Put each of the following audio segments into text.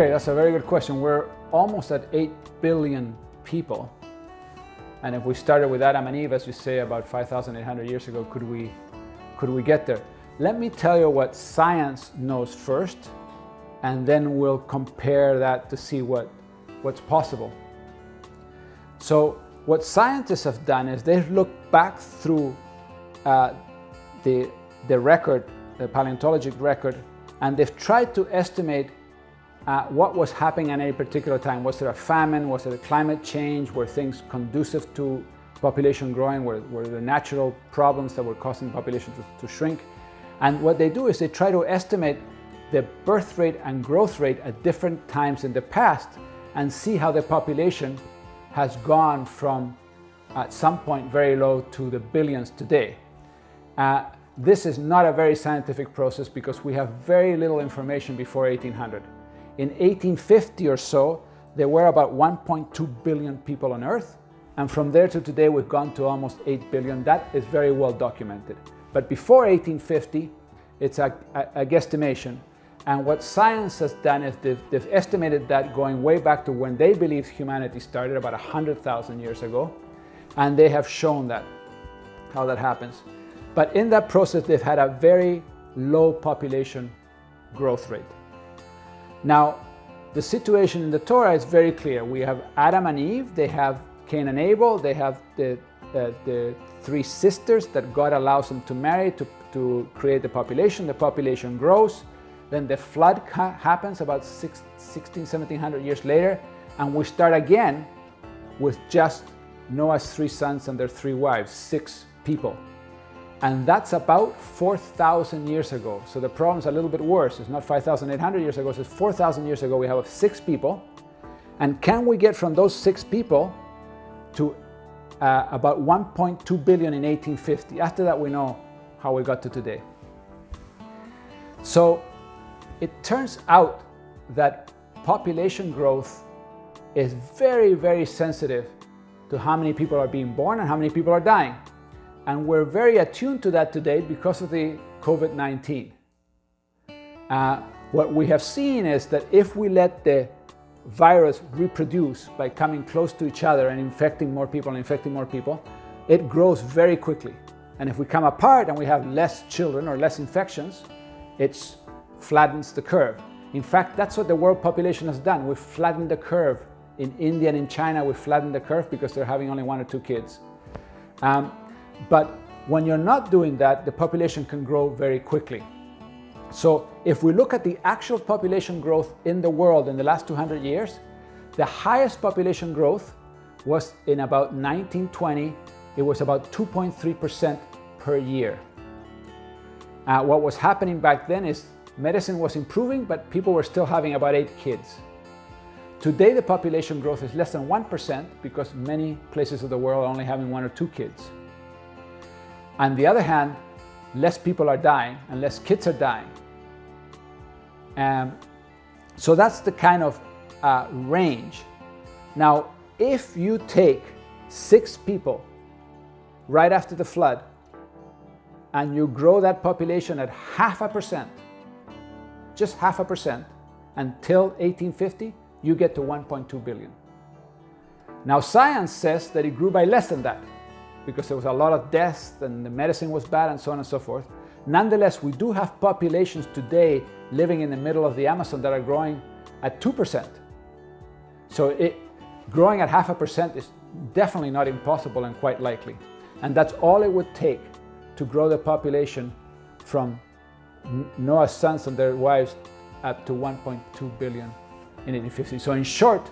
Okay, that's a very good question. We're almost at 8 billion people. And if we started with Adam and Eve, as you say, about 5,800 years ago, could we get there? Let me tell you what science knows first, and then we'll compare that to see what's possible. So what scientists have done is they've looked back through the record, the paleontologic record, and they've tried to estimate what was happening at any particular time. Was there a famine? Was there a climate change? Were things conducive to population growing? Were there natural problems that were causing population to shrink? And what they do is they try to estimate the birth rate and growth rate at different times in the past and see how the population has gone from, at some point, very low to the billions today. This is not a very scientific process because we have very little information before 1800. In 1850 or so, there were about 1.2 billion people on Earth, and from there to today we've gone to almost 8 billion. That is very well documented. But before 1850, it's a guesstimation. And what science has done is they've estimated that going way back to when they believe humanity started, about 100,000 years ago, and they have shown that, how that happens. But in that process, they've had a very low population growth rate. Now, the situation in the Torah is very clear. We have Adam and Eve, they have Cain and Abel, they have the three sisters that God allows them to marry to create the population. The population grows. Then the flood happens about 1700 years later, and we start again with just Noah's 3 sons and their 3 wives, 6 people. And that's about 4,000 years ago. So the problem's a little bit worse. It's not 5,800 years ago, it's 4,000 years ago. We have 6 people. And can we get from those 6 people to about 1.2 billion in 1850? After that, we know how we got to today. So it turns out that population growth is very, very sensitive to how many people are being born and how many people are dying. And we're very attuned to that today because of the COVID-19. What we have seen is that if we let the virus reproduce by coming close to each other and infecting more people and infecting more people, it grows very quickly. And if we come apart and we have less children or less infections, it flattens the curve. In fact, that's what the world population has done. We've flattened the curve. In India and in China, we've flattened the curve because they're having only 1 or 2 kids. But when you're not doing that, the population can grow very quickly. So if we look at the actual population growth in the world in the last 200 years, the highest population growth was in about 1920. It was about 2.3% per year. What was happening back then is medicine was improving, but people were still having about 8 kids. Today, the population growth is less than 1% because many places of the world are only having 1 or 2 kids. On the other hand, less people are dying and less kids are dying. So that's the kind of range. Now, if you take 6 people right after the flood and you grow that population at 0.5%, just 0.5% until 1850, you get to 1.2 billion. Now, science says that it grew by less than that because there was a lot of deaths and the medicine was bad and so on and so forth. Nonetheless, we do have populations today living in the middle of the Amazon that are growing at 2%. So growing at 0.5% is definitely not impossible and quite likely. And that's all it would take to grow the population from Noah's sons and their wives up to 1.2 billion in 1850. So in short,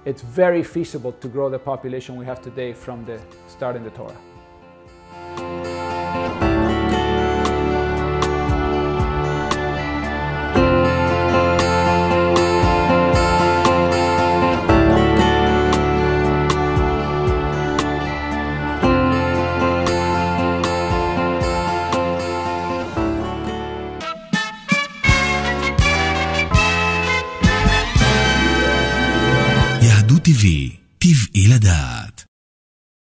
it's very feasible to grow the population we have today from the start in the Torah. יהדות טבעי, טבעי לדעת.